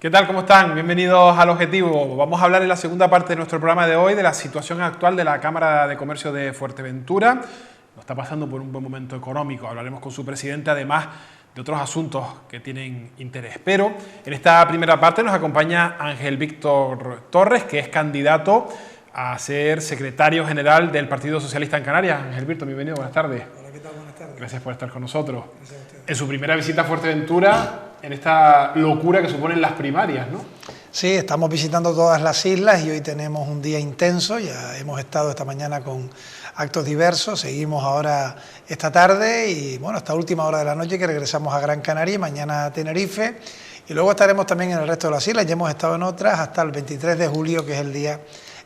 ¿Qué tal? ¿Cómo están? Bienvenidos al Objetivo. Vamos a hablar en la segunda parte de nuestro programa de hoy de la situación actual de la Cámara de Comercio de Fuerteventura. Nos está pasando por un buen momento económico. Hablaremos con su presidente, además de otros asuntos que tienen interés. Pero en esta primera parte nos acompaña Ángel Víctor Torres, que es candidato a ser secretario general del Partido Socialista en Canarias. Ángel Víctor, bienvenido, buenas tardes. Hola, ¿qué tal? Buenas tardes. Gracias por estar con nosotros. Gracias a ustedes. En su primera visita a Fuerteventura, en esta locura que suponen las primarias, ¿no? Sí, estamos visitando todas las islas y hoy tenemos un día intenso. Ya hemos estado esta mañana con actos diversos, seguimos ahora esta tarde y bueno, hasta última hora de la noche que regresamos a Gran Canaria y mañana a Tenerife. Y luego estaremos también en el resto de las islas, ya hemos estado en otras hasta el 23 de julio, que es el día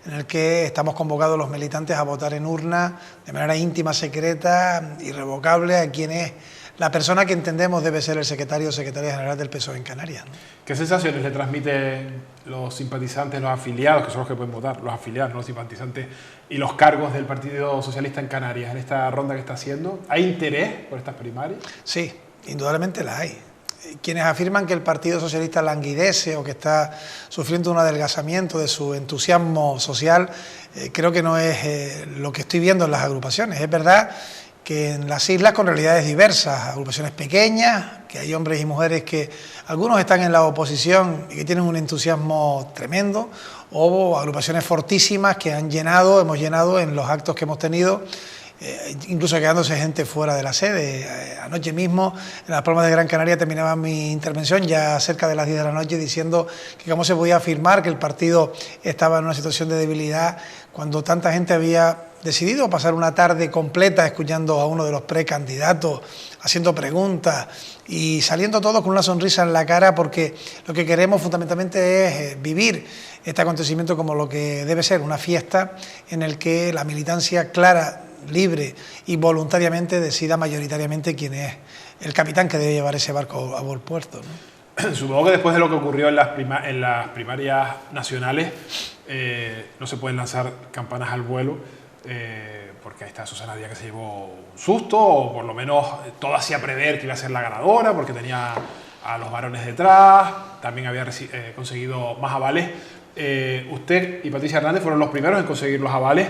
en el que estamos convocados los militantes a votar en urna de manera íntima, secreta, irrevocable a quien es la persona que entendemos debe ser el secretario o secretaria general del PSOE en Canarias, ¿no? ¿Qué sensaciones le transmiten los simpatizantes, los afiliados, que son los que pueden votar, los afiliados, no los simpatizantes, y los cargos del Partido Socialista en Canarias en esta ronda que está haciendo? ¿Hay interés por estas primarias? Sí, indudablemente la hay. Quienes afirman que el Partido Socialista languidece o que está sufriendo un adelgazamiento de su entusiasmo social, creo que no es lo que estoy viendo en las agrupaciones. Es verdad que en las islas con realidades diversas, agrupaciones pequeñas, que hay hombres y mujeres que algunos están en la oposición y que tienen un entusiasmo tremendo, o agrupaciones fortísimas que hemos llenado en los actos que hemos tenido, incluso quedándose gente fuera de la sede. Anoche mismo, en las Palmas de Gran Canaria, terminaba mi intervención ya cerca de las 10 de la noche diciendo que cómo se podía afirmar que el partido estaba en una situación de debilidad cuando tanta gente había decidido pasar una tarde completa escuchando a uno de los precandidatos, haciendo preguntas y saliendo todos con una sonrisa en la cara, porque lo que queremos fundamentalmente es vivir este acontecimiento como lo que debe ser, una fiesta en el que la militancia clara, libre y voluntariamente decida mayoritariamente quién es el capitán que debe llevar ese barco a buen puerto, ¿no? Supongo que después de lo que ocurrió en las primarias nacionales, no se pueden lanzar campanas al vuelo, porque ahí está Susana Díaz, que se llevó un susto, o por lo menos todo hacía prever que iba a ser la ganadora, porque tenía a los varones detrás, también había conseguido más avales. Usted y Patricia Hernández fueron los primeros en conseguir los avales,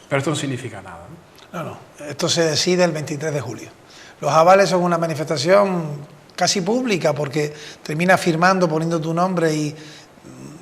pero esto no significa nada, ¿no? No, esto se decide el 23 de julio. Los avales son una manifestación casi pública, porque termina firmando, poniendo tu nombre y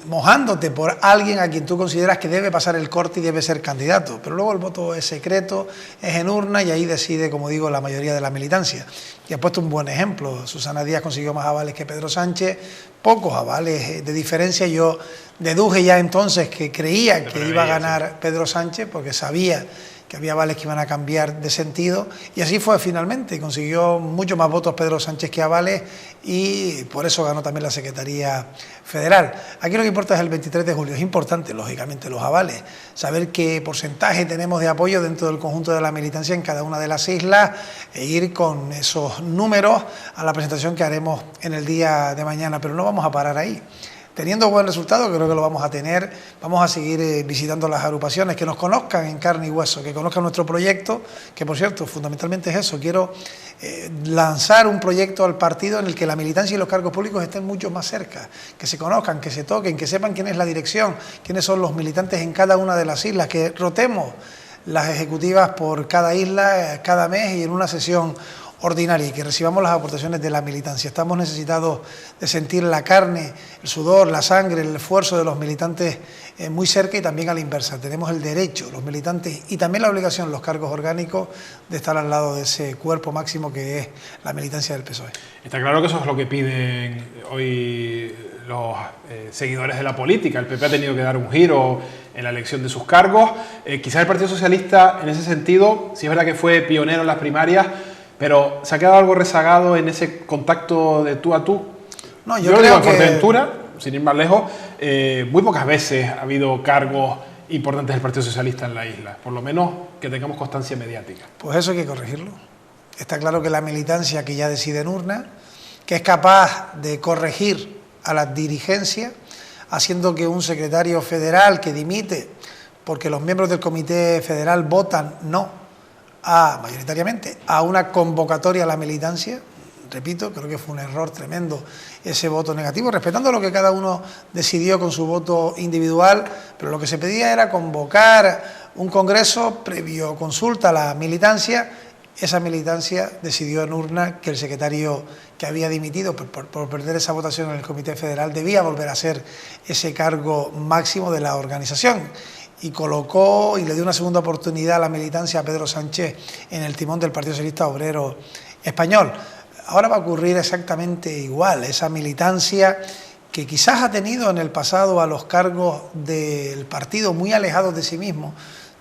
mojándote por alguien a quien tú consideras que debe pasar el corte y debe ser candidato. Pero luego el voto es secreto, es en urna y ahí decide, como digo, la mayoría de la militancia. Y ha puesto un buen ejemplo. Susana Díaz consiguió más avales que Pedro Sánchez, pocos avales de diferencia. Yo deduje ya entonces que creía que iba a ganar Pedro Sánchez, porque sabía que había avales que iban a cambiar de sentido, y así fue finalmente. Consiguió mucho más votos Pedro Sánchez que avales y por eso ganó también la Secretaría Federal. Aquí lo que importa es el 23 de julio. Es importante, lógicamente, los avales, saber qué porcentaje tenemos de apoyo dentro del conjunto de la militancia en cada una de las islas e ir con esos números a la presentación que haremos en el día de mañana, pero no vamos a parar ahí. Teniendo buen resultado, creo que lo vamos a tener, vamos a seguir visitando las agrupaciones, que nos conozcan en carne y hueso, que conozcan nuestro proyecto, que por cierto, fundamentalmente es eso, quiero lanzar un proyecto al partido en el que la militancia y los cargos públicos estén mucho más cerca, que se conozcan, que se toquen, que sepan quién es la dirección, quiénes son los militantes en cada una de las islas, que rotemos las ejecutivas por cada isla, cada mes y en una sesión ordinaria, y que recibamos las aportaciones de la militancia. Estamos necesitados de sentir la carne, el sudor, la sangre, el esfuerzo de los militantes muy cerca, y también a la inversa. Tenemos el derecho, los militantes, y también la obligación, los cargos orgánicos, de estar al lado de ese cuerpo máximo que es la militancia del PSOE. Está claro que eso es lo que piden hoy los seguidores de la política. El PP ha tenido que dar un giro en la elección de sus cargos. Quizás el Partido Socialista, en ese sentido, sí es verdad que fue pionero en las primarias, pero ¿se ha quedado algo rezagado en ese contacto de tú a tú? No, yo creo que en Fuerteventura, sin ir más lejos, muy pocas veces ha habido cargos importantes del Partido Socialista en la isla, por lo menos que tengamos constancia mediática. Pues eso hay que corregirlo. Está claro que la militancia que ya decide en urna, que es capaz de corregir a la dirigencia, haciendo que un secretario federal que dimite porque los miembros del Comité Federal votan no mayoritariamente a una convocatoria a la militancia, repito, creo que fue un error tremendo ese voto negativo, respetando lo que cada uno decidió con su voto individual, pero lo que se pedía era convocar un congreso previo consulta a la militancia. Esa militancia decidió en urna que el secretario que había dimitido por perder esa votación en el Comité Federal debía volver a ser ese cargo máximo de la organización, y colocó y le dio una segunda oportunidad a la militancia a Pedro Sánchez en el timón del Partido Socialista Obrero Español. Ahora va a ocurrir exactamente igual. Esa militancia que quizás ha tenido en el pasado a los cargos del partido muy alejados de sí mismo,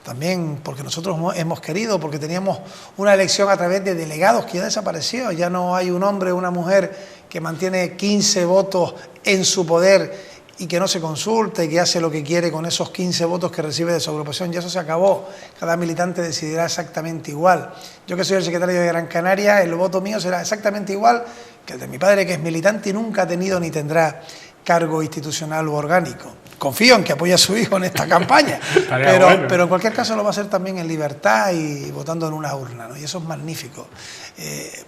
también porque nosotros hemos querido, porque teníamos una elección a través de delegados que ya desapareció, ya no hay un hombre o una mujer que mantiene 15 votos en su poder y que no se consulta y que hace lo que quiere con esos 15 votos que recibe de su agrupación. Ya eso se acabó. Cada militante decidirá exactamente igual. Yo, que soy el secretario de Gran Canaria, el voto mío será exactamente igual que el de mi padre, que es militante y nunca ha tenido ni tendrá cargo institucional u orgánico. Confío en que apoye a su hijo en esta campaña, pero en cualquier caso lo va a hacer también en libertad y votando en una urna, ¿no? Y eso es magnífico.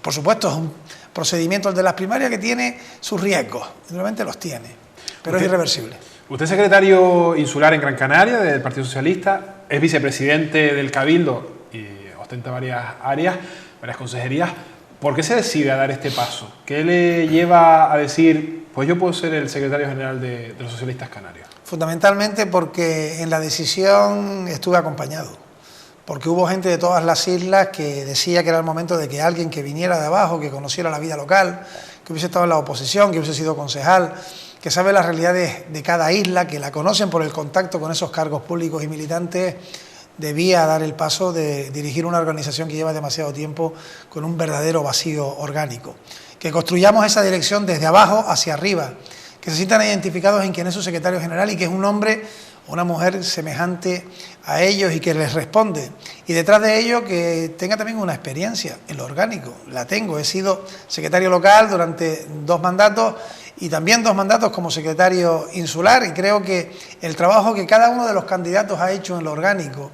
Por supuesto, es un procedimiento, el de las primarias, que tiene sus riesgos, realmente los tiene, pero es irreversible. Usted es secretario insular en Gran Canaria del Partido Socialista, es vicepresidente del Cabildo y ostenta varias áreas, varias consejerías. ¿Por qué se decide a dar este paso? ¿Qué le lleva a decir, pues yo puedo ser el secretario general de los socialistas canarios? Fundamentalmente porque en la decisión estuve acompañado, porque hubo gente de todas las islas que decía que era el momento de que alguien que viniera de abajo, que conociera la vida local, que hubiese estado en la oposición, que hubiese sido concejal, que sabe las realidades de cada isla, que la conocen por el contacto con esos cargos públicos y militantes, debía dar el paso de dirigir una organización que lleva demasiado tiempo con un verdadero vacío orgánico. Que construyamos esa dirección desde abajo hacia arriba, que se sientan identificados en quién es su secretario general y que es un hombre o una mujer semejante a ellos y que les responde. Y detrás de ello que tenga también una experiencia en lo orgánico. La tengo, he sido secretario local durante 2 mandatos y también 2 mandatos como secretario insular, y creo que el trabajo que cada uno de los candidatos ha hecho en lo orgánico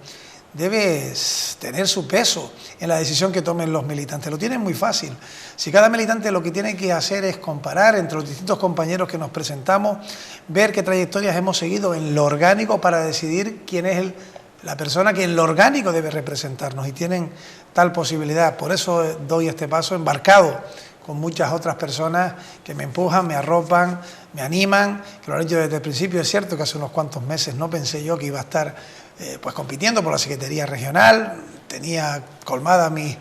debe tener su peso en la decisión que tomen los militantes. Lo tienen muy fácil. Si cada militante lo que tiene que hacer es comparar entre los distintos compañeros que nos presentamos, ver qué trayectorias hemos seguido en lo orgánico para decidir quién es la persona que en lo orgánico debe representarnos, y tienen tal posibilidad. Por eso doy este paso embarcado con muchas otras personas que me empujan, me arropan, me animan, que lo han hecho desde el principio. Es cierto que hace unos cuantos meses no pensé yo que iba a estar pues compitiendo por la Secretaría Regional, tenía colmadas mis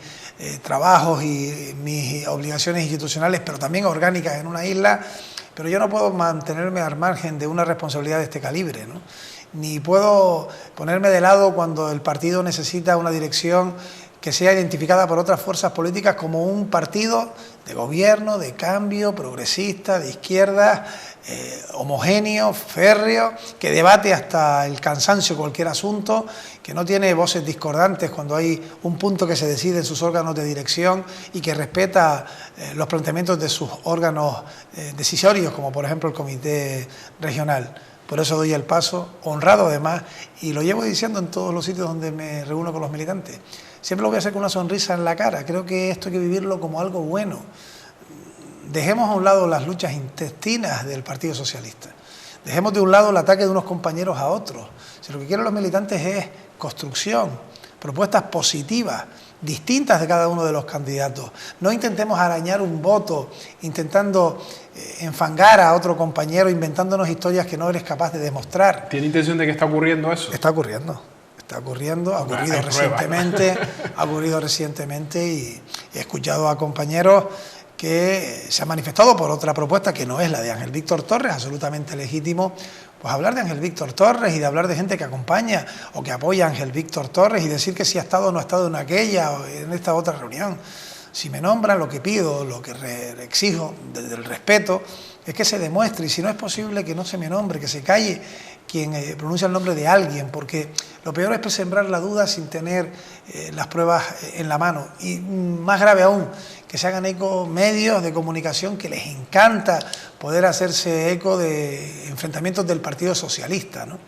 trabajos y mis obligaciones institucionales, pero también orgánicas en una isla, pero yo no puedo mantenerme al margen de una responsabilidad de este calibre, ¿no? Ni puedo ponerme de lado cuando el partido necesita una dirección que sea identificada por otras fuerzas políticas como un partido de gobierno, de cambio, progresista, de izquierda, homogéneo, férreo, que debate hasta el cansancio cualquier asunto, que no tiene voces discordantes cuando hay un punto que se decide en sus órganos de dirección y que respeta los planteamientos de sus órganos decisorios, como por ejemplo el Comité Regional. Por eso doy el paso, honrado además, y lo llevo diciendo en todos los sitios donde me reúno con los militantes. Siempre lo voy a hacer con una sonrisa en la cara. Creo que esto hay que vivirlo como algo bueno. Dejemos a un lado las luchas intestinas del Partido Socialista. Dejemos de un lado el ataque de unos compañeros a otros. Si lo que quieren los militantes es construcción, propuestas positivas, distintas de cada uno de los candidatos. No intentemos arañar un voto, intentando enfangar a otro compañero, inventándonos historias que no eres capaz de demostrar. ¿Tiene intención de que está ocurriendo eso? Está ocurriendo. Está ocurriendo, ha ocurrido recientemente y he escuchado a compañeros que se han manifestado por otra propuesta que no es la de Ángel Víctor Torres, absolutamente legítimo, pues hablar de Ángel Víctor Torres y de hablar de gente que acompaña o que apoya a Ángel Víctor Torres y decir que si ha estado o no ha estado en aquella o en esta otra reunión. Si me nombran, lo que pido, lo que exijo desde el respeto es que se demuestre, y si no es posible que no se me nombre, que se calle quien pronuncia el nombre de alguien, porque lo peor es sembrar la duda sin tener las pruebas en la mano, y más grave aún, que se hagan eco medios de comunicación que les encanta poder hacerse eco de enfrentamientos del Partido Socialista, ¿no?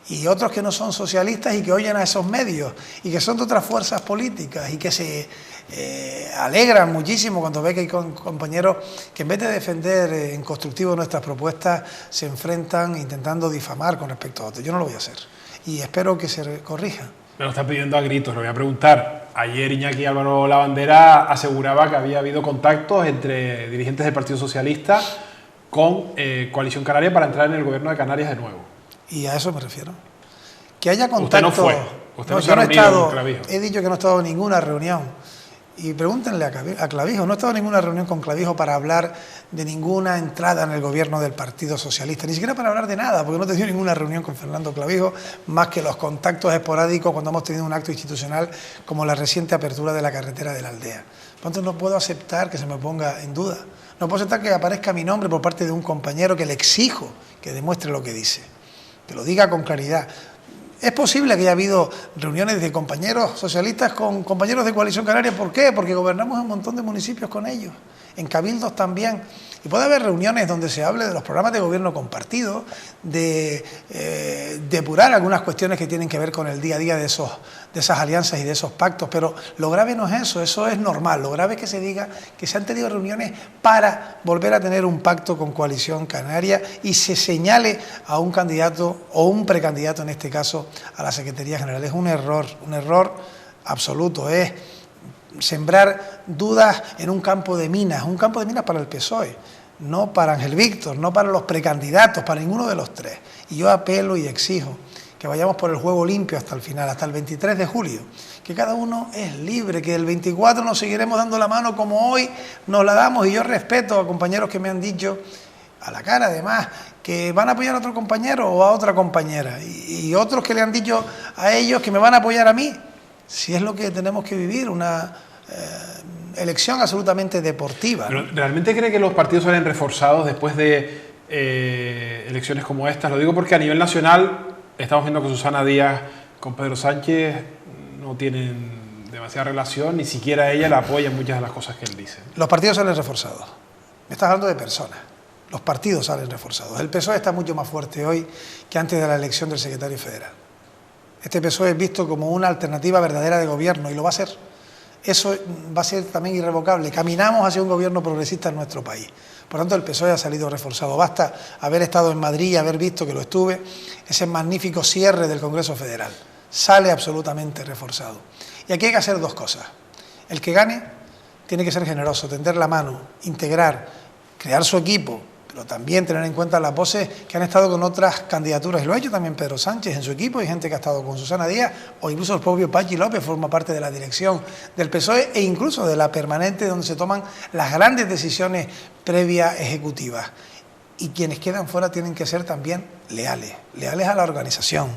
y otros que no son socialistas y que oyen a esos medios y que son de otras fuerzas políticas y que se alegran muchísimo cuando ve que hay compañeros que en vez de defender en constructivo nuestras propuestas se enfrentan intentando difamar con respecto a otros. Yo no lo voy a hacer y espero que se corrija. Me lo está pidiendo a gritos, lo voy a preguntar. Ayer Iñaki Álvaro Lavandera aseguraba que había habido contactos entre dirigentes del Partido Socialista con Coalición Canaria para entrar en el gobierno de Canarias de nuevo. Y a eso me refiero. Que haya contacto. Usted no fue. Usted no se ha yo no he reunido estado, con Clavijo. he dicho que no he estado en ninguna reunión. Y pregúntenle a Clavijo, no he estado en ninguna reunión con Clavijo para hablar de ninguna entrada en el gobierno del Partido Socialista, ni siquiera para hablar de nada, porque no he tenido ninguna reunión con Fernando Clavijo, más que los contactos esporádicos cuando hemos tenido un acto institucional como la reciente apertura de la carretera de la aldea. Por tanto, no puedo aceptar que se me ponga en duda. No puedo aceptar que aparezca mi nombre por parte de un compañero que le exijo que demuestre lo que dice, que lo diga con claridad. Es posible que haya habido reuniones de compañeros socialistas con compañeros de Coalición Canaria. ¿Por qué? Porque gobernamos un montón de municipios con ellos, en cabildos también. Y puede haber reuniones donde se hable de los programas de gobierno compartido, de depurar algunas cuestiones que tienen que ver con el día a día de esas alianzas y de esos pactos. Pero lo grave no es eso es normal. Lo grave es que se diga que se han tenido reuniones para volver a tener un pacto con Coalición Canaria y se señale a un candidato o un precandidato, en este caso, a la Secretaría General. Es un error absoluto. Es sembrar dudas en un campo de minas para el PSOE, no para Ángel Víctor, no para los precandidatos, para ninguno de los tres. Y yo apelo y exijo que vayamos por el juego limpio hasta el final, hasta el 23 de julio, que cada uno es libre, que el 24 nos seguiremos dando la mano como hoy nos la damos, y yo respeto a compañeros que me han dicho, a la cara además, que van a apoyar a otro compañero o a otra compañera, y otros que le han dicho a ellos que me van a apoyar a mí, si es lo que tenemos que vivir, una elección absolutamente deportiva. ¿Pero realmente cree que los partidos salen reforzados después de elecciones como estas? Lo digo porque a nivel nacional estamos viendo que Susana Díaz con Pedro Sánchez no tienen demasiada relación, ni siquiera ella la apoya en muchas de las cosas que él dice. Los partidos salen reforzados. Me estás hablando de personas. Los partidos salen reforzados. El PSOE está mucho más fuerte hoy que antes de la elección del secretario federal. Este PSOE es visto como una alternativa verdadera de gobierno y lo va a ser. Eso va a ser también irrevocable. Caminamos hacia un gobierno progresista en nuestro país. Por tanto, el PSOE ha salido reforzado. Basta haber estado en Madrid y haber visto que lo estuve, ese magnífico cierre del Congreso Federal. Sale absolutamente reforzado. Y aquí hay que hacer dos cosas. El que gane tiene que ser generoso, tender la mano, integrar, crear su equipo, pero también tener en cuenta las voces que han estado con otras candidaturas. Y lo ha hecho también Pedro Sánchez en su equipo, y gente que ha estado con Susana Díaz, o incluso el propio Pachi López forma parte de la dirección del PSOE e incluso de la permanente, donde se toman las grandes decisiones previas ejecutivas. Y quienes quedan fuera tienen que ser también leales a la organización,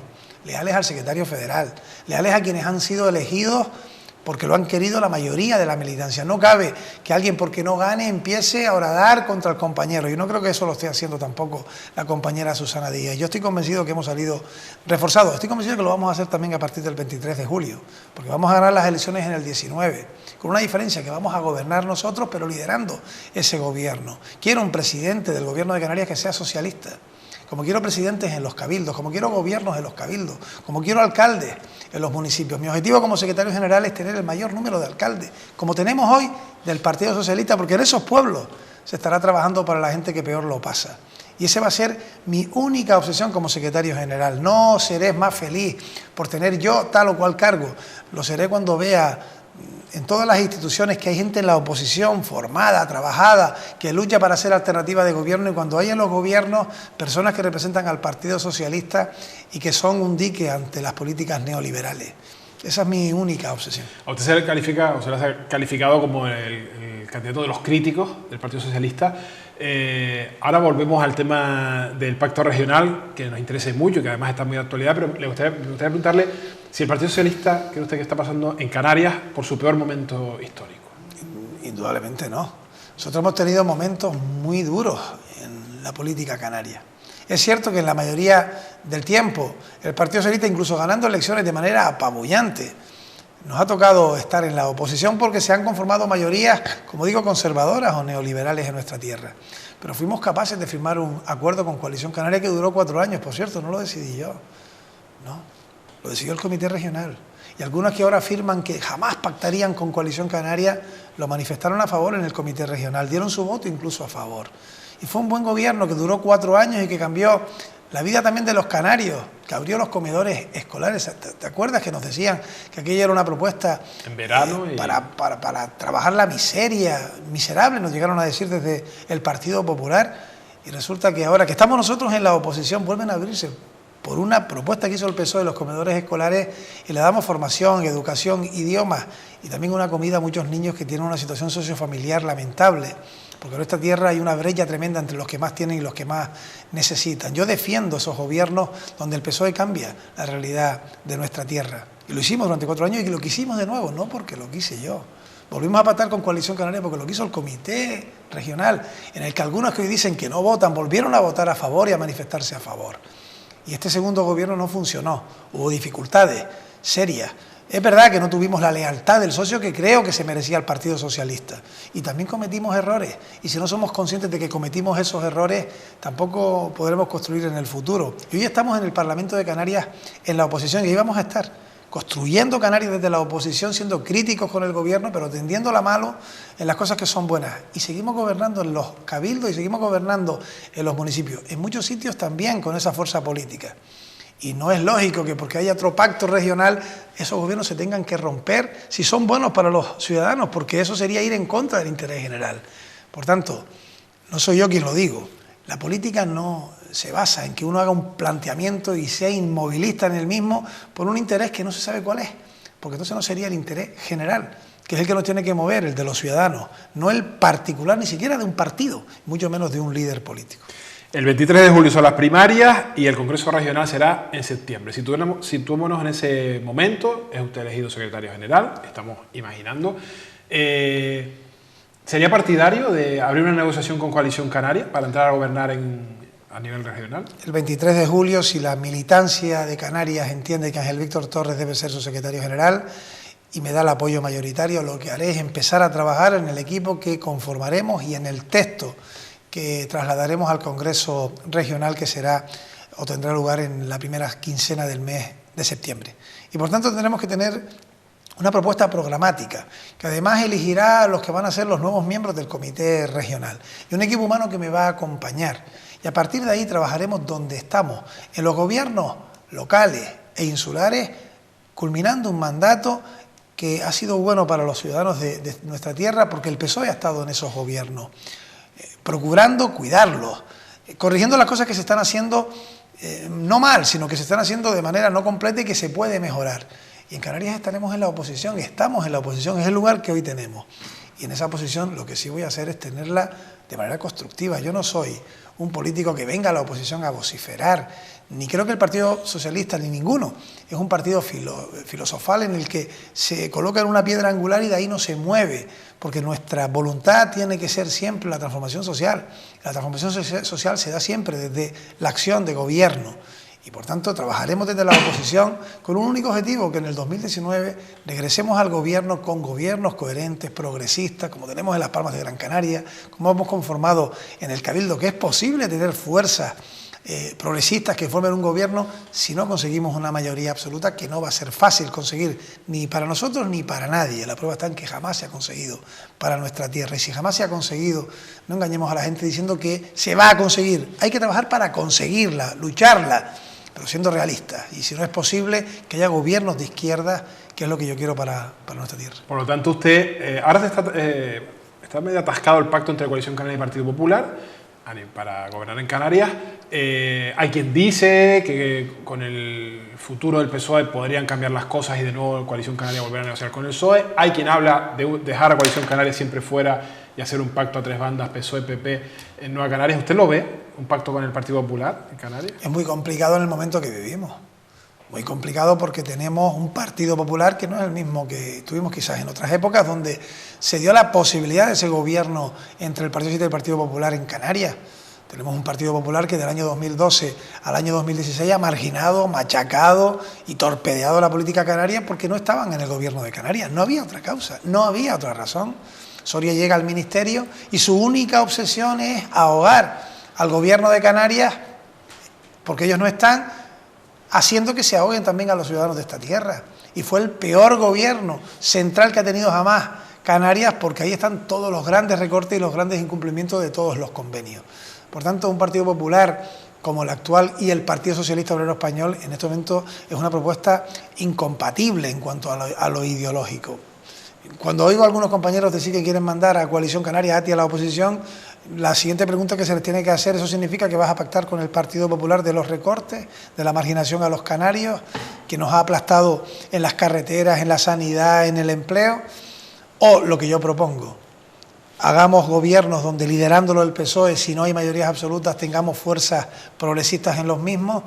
leales al secretario federal, leales a quienes han sido elegidos porque lo han querido la mayoría de la militancia. No cabe que alguien, porque no gane, empiece a horadar contra el compañero. Yo no creo que eso lo esté haciendo tampoco la compañera Susana Díaz. Yo estoy convencido que hemos salido reforzados. Estoy convencido que lo vamos a hacer también a partir del 23 de julio, porque vamos a ganar las elecciones en el 19, con una diferencia, que vamos a gobernar nosotros, pero liderando ese gobierno. Quiero un presidente del gobierno de Canarias que sea socialista, como quiero presidentes en los cabildos, como quiero gobiernos en los cabildos, como quiero alcaldes en los municipios. Mi objetivo como secretario general es tener el mayor número de alcaldes, como tenemos hoy del Partido Socialista, porque en esos pueblos se estará trabajando para la gente que peor lo pasa. Y esa va a ser mi única obsesión como secretario general. No seré más feliz por tener yo tal o cual cargo. Lo seré cuando vea en todas las instituciones que hay gente en la oposición formada, trabajada, que lucha para ser alternativa de gobierno, y cuando hay en los gobiernos personas que representan al Partido Socialista y que son un dique ante las políticas neoliberales. Esa es mi única obsesión. A usted se le califica, o se le ha calificado como el candidato de los críticos del Partido Socialista. Ahora volvemos al tema del pacto regional, que nos interesa mucho y que además está muy de actualidad, pero me gustaría preguntarle si el Partido Socialista cree usted que está pasando en Canarias por su peor momento histórico. Indudablemente no. Nosotros hemos tenido momentos muy duros en la política canaria. Es cierto que en la mayoría del tiempo el Partido Socialista, incluso ganando elecciones de manera apabullante, nos ha tocado estar en la oposición porque se han conformado mayorías, como digo, conservadoras o neoliberales en nuestra tierra. Pero fuimos capaces de firmar un acuerdo con Coalición Canaria que duró 4 años, por cierto, no lo decidí yo. No, lo decidió el Comité Regional. Y algunos que ahora afirman que jamás pactarían con Coalición Canaria, lo manifestaron a favor en el Comité Regional, dieron su voto incluso a favor. Y fue un buen gobierno que duró 4 años y que cambió la vida también de los canarios, que abrió los comedores escolares. ¿Te acuerdas que nos decían que aquella era una propuesta en verano para trabajar la miseria? Miserable, nos llegaron a decir desde el Partido Popular. Y resulta que ahora que estamos nosotros en la oposición, vuelven a abrirse por una propuesta que hizo el PSOE de los comedores escolares, y le damos formación, educación, idiomas y también una comida a muchos niños que tienen una situación sociofamiliar lamentable, porque en esta tierra hay una brecha tremenda entre los que más tienen y los que más necesitan. Yo defiendo esos gobiernos donde el PSOE cambia la realidad de nuestra tierra, y lo hicimos durante 4 años y lo quisimos de nuevo, no porque lo quise yo. Volvimos a pactar con Coalición Canaria porque lo quiso el Comité Regional, en el que algunos que hoy dicen que no votan, volvieron a votar a favor y a manifestarse a favor. Y este segundo gobierno no funcionó, hubo dificultades serias. Es verdad que no tuvimos la lealtad del socio que creo que se merecía el Partido Socialista. Y también cometimos errores. Y si no somos conscientes de que cometimos esos errores, tampoco podremos construir en el futuro. Y hoy estamos en el Parlamento de Canarias en la oposición, y ahí vamos a estar, construyendo Canarias desde la oposición, siendo críticos con el gobierno, pero tendiendo la mano en las cosas que son buenas. Y seguimos gobernando en los cabildos y seguimos gobernando en los municipios, en muchos sitios también con esa fuerza política. Y no es lógico que porque haya otro pacto regional, esos gobiernos se tengan que romper si son buenos para los ciudadanos, porque eso sería ir en contra del interés general. Por tanto, no soy yo quien lo digo. La política no se basa en que uno haga un planteamiento y sea inmovilista en el mismo por un interés que no se sabe cuál es, porque entonces no sería el interés general, que es el que nos tiene que mover, el de los ciudadanos, no el particular, ni siquiera de un partido, mucho menos de un líder político. El 23 de julio son las primarias y el Congreso Regional será en septiembre. Situémonos en ese momento, es usted elegido secretario general, estamos imaginando. ¿Sería partidario de abrir una negociación con Coalición Canaria para entrar a gobernar a nivel regional? El 23 de julio, si la militancia de Canarias entiende que Ángel Víctor Torres debe ser su secretario general y me da el apoyo mayoritario, lo que haré es empezar a trabajar en el equipo que conformaremos y en el texto que trasladaremos al Congreso Regional, que será o tendrá lugar en la primera quincena del mes de septiembre. Y por tanto tendremos que tener una propuesta programática, que además elegirá a los que van a ser los nuevos miembros del Comité Regional, y un equipo humano que me va a acompañar. Y a partir de ahí trabajaremos donde estamos, en los gobiernos locales e insulares, culminando un mandato que ha sido bueno para los ciudadanos de nuestra tierra, porque el PSOE ha estado en esos gobiernos, procurando cuidarlos, corrigiendo las cosas que se están haciendo no mal, sino que se están haciendo de manera no completa y que se puede mejorar. Y en Canarias estaremos en la oposición, estamos en la oposición, es el lugar que hoy tenemos. Y en esa posición lo que sí voy a hacer es tenerla de manera constructiva. Yo no soy un político que venga a la oposición a vociferar, ni creo que el Partido Socialista, ni ninguno. Es un partido filosofal en el que se coloca en una piedra angular y de ahí no se mueve, porque nuestra voluntad tiene que ser siempre la transformación social. La transformación social se da siempre desde la acción de gobierno. Y por tanto trabajaremos desde la oposición con un único objetivo, que en el 2019 regresemos al gobierno con gobiernos coherentes, progresistas, como tenemos en Las Palmas de Gran Canaria, como hemos conformado en el Cabildo, que es posible tener fuerzas progresistas que formen un gobierno si no conseguimos una mayoría absoluta, que no va a ser fácil conseguir ni para nosotros ni para nadie. La prueba está en que jamás se ha conseguido para nuestra tierra, y si jamás se ha conseguido, no engañemos a la gente diciendo que se va a conseguir. Hay que trabajar para conseguirla, lucharla, pero siendo realistas, y si no es posible, que haya gobiernos de izquierda, que es lo que yo quiero para nuestra tierra. Por lo tanto, usted ahora está medio atascado el pacto entre Coalición Canaria y Partido Popular para gobernar en Canarias. Hay quien dice que con el futuro del PSOE podrían cambiar las cosas y de nuevo Coalición Canaria volver a negociar con el PSOE. Hay quien habla de dejar a Coalición Canaria siempre fuera y hacer un pacto a 3 bandas, PSOE, PP, en Nueva Canarias. ¿Usted lo ve, un pacto con el Partido Popular en Canarias? Es muy complicado en el momento que vivimos. Muy complicado porque tenemos un Partido Popular que no es el mismo que tuvimos quizás en otras épocas, donde se dio la posibilidad de ese gobierno entre el Partido Socialista y el Partido Popular en Canarias. Tenemos un Partido Popular que del año 2012 al año 2016 ha marginado, machacado y torpedeado la política canaria porque no estaban en el gobierno de Canarias. No había otra causa, no había otra razón. Soria llega al ministerio y su única obsesión es ahogar al gobierno de Canarias, porque ellos no están, haciendo que se ahoguen también a los ciudadanos de esta tierra. Y fue el peor gobierno central que ha tenido jamás Canarias, porque ahí están todos los grandes recortes y los grandes incumplimientos de todos los convenios. Por tanto, un Partido Popular como el actual y el Partido Socialista Obrero Español en este momento es una propuesta incompatible en cuanto a lo ideológico. Cuando oigo a algunos compañeros decir que quieren mandar a Coalición Canaria, a ti, a la oposición, la siguiente pregunta que se les tiene que hacer, ¿eso significa que vas a pactar con el Partido Popular de los recortes, de la marginación a los canarios, que nos ha aplastado en las carreteras, en la sanidad, en el empleo? O lo que yo propongo, hagamos gobiernos donde, liderándolo el PSOE, si no hay mayorías absolutas, tengamos fuerzas progresistas en los mismos.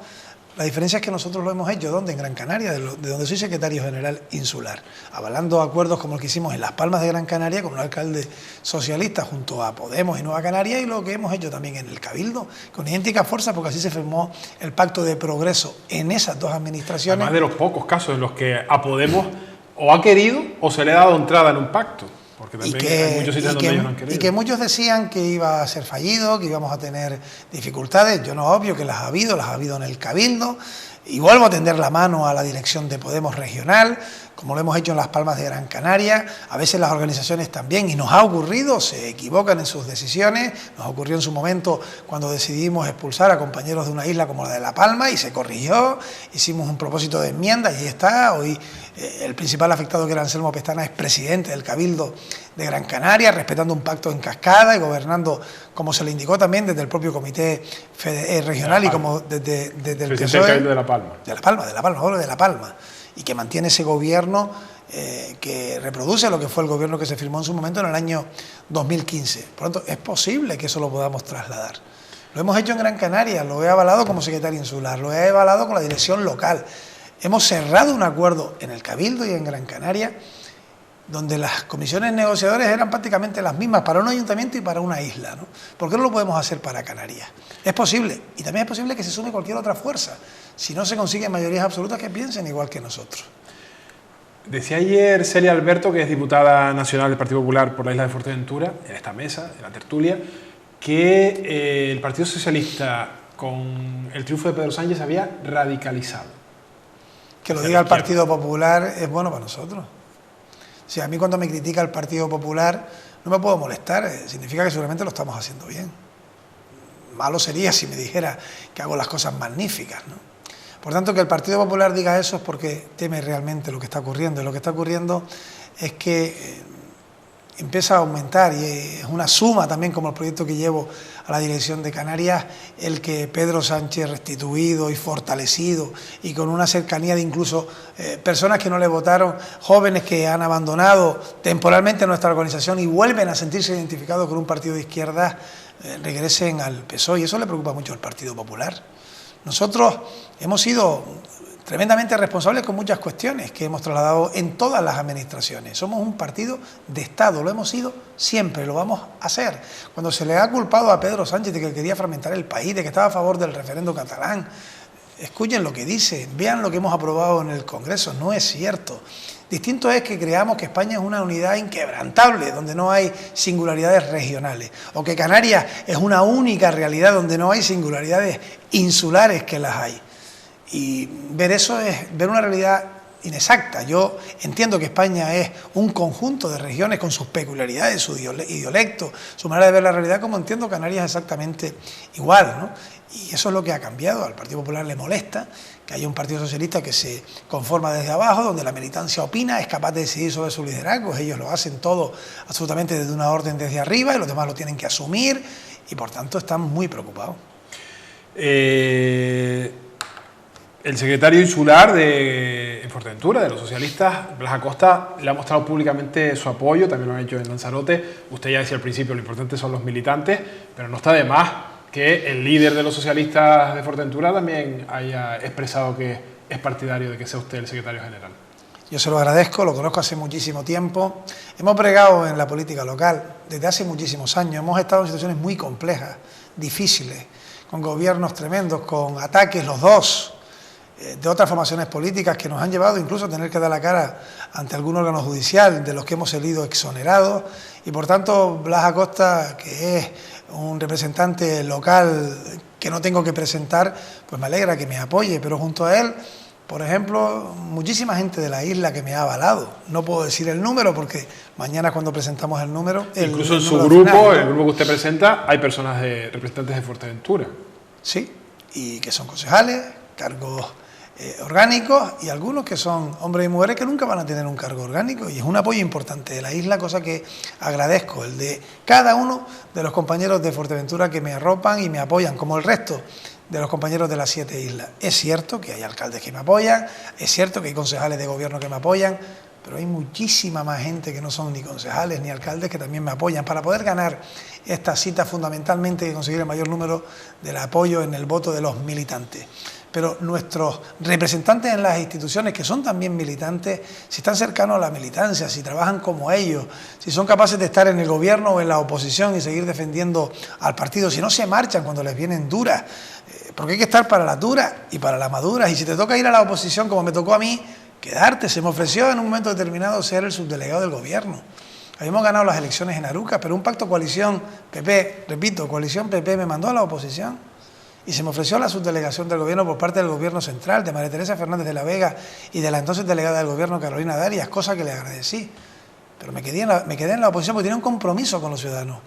La diferencia es que nosotros lo hemos hecho, ¿dónde? En Gran Canaria, de donde soy secretario general insular, avalando acuerdos como el que hicimos en Las Palmas de Gran Canaria con un alcalde socialista junto a Podemos y Nueva Canaria, y lo que hemos hecho también en el Cabildo, con idéntica fuerza, porque así se firmó el Pacto de Progreso en esas dos administraciones. Además de los pocos casos en los que a Podemos o ha querido o se le ha dado entrada en un pacto. Porque también hay muchos sitios donde ellos no han querido. Y que muchos decían que iba a ser fallido, que íbamos a tener dificultades. Yo no obvio que las ha habido en el Cabildo. Y vuelvo a tender la mano a la dirección de Podemos regional, como lo hemos hecho en Las Palmas de Gran Canaria. A veces las organizaciones también, y nos ha ocurrido, se equivocan en sus decisiones. Nos ocurrió en su momento cuando decidimos expulsar a compañeros de una isla como la de La Palma, y se corrigió. Hicimos un propósito de enmienda y ahí está. Hoy el principal afectado, que era Anselmo Pestana, es presidente del Cabildo de Gran Canaria, respetando un pacto en cascada y gobernando como se le indicó también desde el propio comité regional y como desde el PSOE. De La Palma. De La Palma. Y que mantiene ese gobierno que reproduce lo que fue el gobierno que se firmó en su momento en el año 2015. Por lo tanto, es posible que eso lo podamos trasladar. Lo hemos hecho en Gran Canaria, lo he avalado como secretario insular, lo he avalado con la dirección local. Hemos cerrado un acuerdo en el Cabildo y en Gran Canaria, donde las comisiones negociadoras eran prácticamente las mismas para un ayuntamiento y para una isla, ¿no? ¿Por qué no lo podemos hacer para Canarias? Es posible, y también es posible que se sume cualquier otra fuerza, si no se consiguen mayorías absolutas que piensen igual que nosotros. Decía ayer Celia Alberto, que es diputada nacional del Partido Popular por la isla de Fuerteventura, en esta mesa, en la tertulia, que el Partido Socialista, con el triunfo de Pedro Sánchez, había radicalizado. Que lo diga el Partido Popular es bueno para nosotros. Si a mí, cuando me critica el Partido Popular, no me puedo molestar, significa que seguramente lo estamos haciendo bien. Malo sería si me dijera que hago las cosas magníficas, ¿no? Por tanto, que el Partido Popular diga eso es porque teme realmente lo que está ocurriendo. Y lo que está ocurriendo es que empieza a aumentar, y es una suma también, como el proyecto que llevo a la dirección de Canarias, el que Pedro Sánchez, restituido y fortalecido y con una cercanía de incluso personas que no le votaron, jóvenes que han abandonado temporalmente nuestra organización y vuelven a sentirse identificados con un partido de izquierda, regresen al PSOE, y eso le preocupa mucho al Partido Popular. Nosotros hemos sido tremendamente responsables con muchas cuestiones que hemos trasladado en todas las administraciones. Somos un partido de Estado, lo hemos sido siempre, lo vamos a hacer. Cuando se le ha culpado a Pedro Sánchez de que quería fragmentar el país, de que estaba a favor del referendo catalán, escuchen lo que dice, vean lo que hemos aprobado en el Congreso, no es cierto. Distinto es que creamos que España es una unidad inquebrantable, donde no hay singularidades regionales, o que Canarias es una única realidad donde no hay singularidades insulares, que las hay. Y ver eso es ver una realidad inexacta. Yo entiendo que España es un conjunto de regiones con sus peculiaridades, su dialecto, su manera de ver la realidad, como entiendo Canarias exactamente igual, ¿no? Y eso es lo que ha cambiado. Al Partido Popular le molesta que haya un Partido Socialista que se conforma desde abajo, donde la militancia opina, es capaz de decidir sobre sus liderazgos. Ellos lo hacen todo absolutamente desde una orden desde arriba, y los demás lo tienen que asumir, y por tanto están muy preocupados. El secretario insular en Fuerteventura, de los socialistas, Blas Acosta, le ha mostrado públicamente su apoyo, también lo ha hecho en Lanzarote. Usted ya decía al principio, lo importante son los militantes, pero no está de más que el líder de los socialistas de Fuerteventura también haya expresado que es partidario de que sea usted el secretario general. Yo se lo agradezco, lo conozco hace muchísimo tiempo. Hemos bregado en la política local desde hace muchísimos años. Hemos estado en situaciones muy complejas, difíciles, con gobiernos tremendos, con ataques los dos, de otras formaciones políticas que nos han llevado incluso a tener que dar la cara ante algún órgano judicial de los que hemos salido exonerados, y por tanto Blas Acosta, que es un representante local que no tengo que presentar, pues me alegra que me apoye, pero junto a él, por ejemplo, muchísima gente de la isla que me ha avalado. No puedo decir el número porque mañana cuando presentamos el número... Incluso en su grupo, final, ¿no? El grupo que usted presenta, hay personas representantes de Fuerteventura. Sí, y que son concejales, cargos orgánicos, y algunos que son hombres y mujeres que nunca van a tener un cargo orgánico, y es un apoyo importante de la isla, cosa que agradezco, el de cada uno de los compañeros de Fuerteventura que me arropan y me apoyan, como el resto de los compañeros de las 7 islas. Es cierto que hay alcaldes que me apoyan, es cierto que hay concejales de gobierno que me apoyan, pero hay muchísima más gente que no son ni concejales ni alcaldes que también me apoyan para poder ganar esta cita, fundamentalmente y conseguir el mayor número del apoyo en el voto de los militantes. Pero nuestros representantes en las instituciones, que son también militantes, si están cercanos a la militancia, si trabajan como ellos, si son capaces de estar en el gobierno o en la oposición y seguir defendiendo al partido, si no se marchan cuando les vienen duras, porque hay que estar para las duras y para las maduras, y si te toca ir a la oposición, como me tocó a mí, quedarte. Se me ofreció en un momento determinado ser el subdelegado del gobierno. Habíamos ganado las elecciones en Aruca, pero un pacto coalición PP, repito, coalición PP me mandó a la oposición y se me ofreció la subdelegación del gobierno por parte del gobierno central, de María Teresa Fernández de la Vega y de la entonces delegada del gobierno Carolina Darias, cosa que le agradecí. Pero me quedé en la oposición porque tenía un compromiso con los ciudadanos.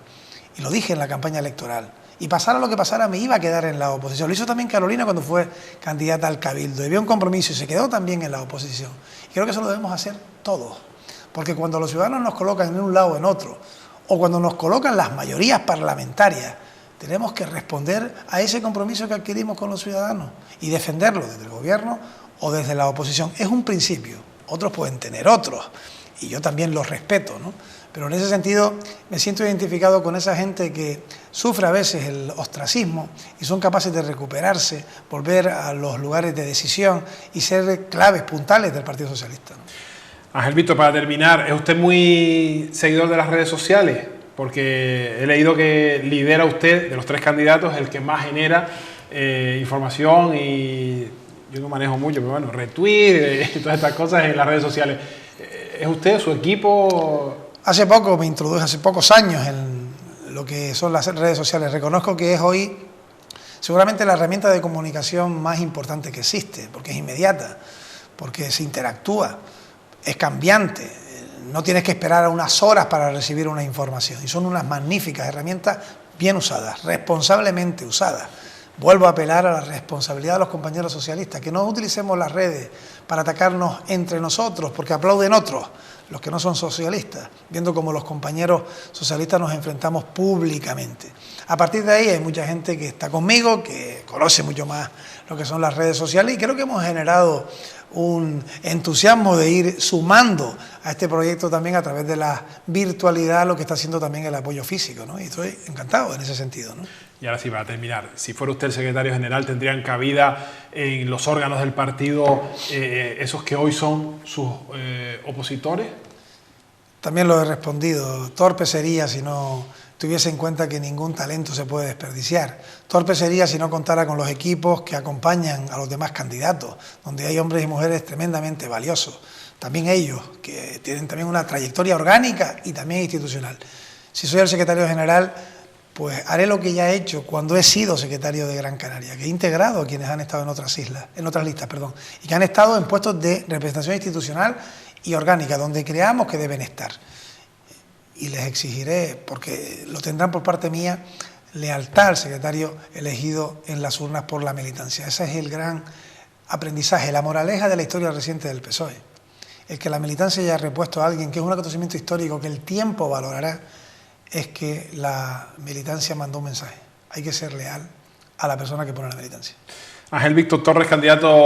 Y lo dije en la campaña electoral. Y pasara lo que pasara, me iba a quedar en la oposición. Lo hizo también Carolina cuando fue candidata al Cabildo. Y había un compromiso y se quedó también en la oposición. Y creo que eso lo debemos hacer todos. Porque cuando los ciudadanos nos colocan en un lado o en otro, o cuando nos colocan las mayorías parlamentarias, tenemos que responder a ese compromiso que adquirimos con los ciudadanos y defenderlo desde el gobierno o desde la oposición. Es un principio. Otros pueden tener otros. Y yo también los respeto, ¿no? Pero en ese sentido me siento identificado con esa gente que sufre a veces el ostracismo y son capaces de recuperarse, volver a los lugares de decisión y ser claves, puntales del Partido Socialista, ¿no? Ángel Víctor, para terminar, ¿es usted muy seguidor de las redes sociales? Porque he leído que lidera usted, de los 3 candidatos, el que más genera información, y yo no manejo mucho, pero bueno, retweet y todas estas cosas en las redes sociales. ¿Es usted, su equipo? Hace poco me introduje, hace pocos años, en lo que son las redes sociales. Reconozco que es hoy seguramente la herramienta de comunicación más importante que existe, porque es inmediata, porque se interactúa, es cambiante, no tienes que esperar unas horas para recibir una información, y son unas magníficas herramientas bien usadas, responsablemente usadas. Vuelvo a apelar a la responsabilidad de los compañeros socialistas, que no utilicemos las redes para atacarnos entre nosotros, porque aplauden otros, los que no son socialistas, viendo cómo los compañeros socialistas nos enfrentamos públicamente. A partir de ahí hay mucha gente que está conmigo, que conoce mucho más lo que son las redes sociales, y creo que hemos generado un entusiasmo de ir sumando a este proyecto también a través de la virtualidad, lo que está haciendo también el apoyo físico, ¿no? Y estoy encantado en ese sentido, ¿no? Y ahora sí, para terminar, si fuera usted el secretario general, ¿tendrían cabida en los órganos del partido esos que hoy son sus opositores? También lo he respondido. Torpe sería si no tuviese en cuenta que ningún talento se puede desperdiciar. Torpe sería si no contara con los equipos que acompañan a los demás candidatos, donde hay hombres y mujeres tremendamente valiosos. También ellos, que tienen también una trayectoria orgánica y también institucional. Si soy el secretario general, pues haré lo que ya he hecho cuando he sido secretario de Gran Canaria, que he integrado a quienes han estado en otras listas, y que han estado en puestos de representación institucional y orgánica, donde creamos que deben estar. Y les exigiré, porque lo tendrán por parte mía, lealtad al secretario elegido en las urnas por la militancia. Ese es el gran aprendizaje, la moraleja de la historia reciente del PSOE. El que la militancia haya repuesto a alguien, que es un acontecimiento histórico que el tiempo valorará, es que la militancia mandó un mensaje. Hay que ser leal a la persona que pone la militancia. Ángel Víctor Torres, candidato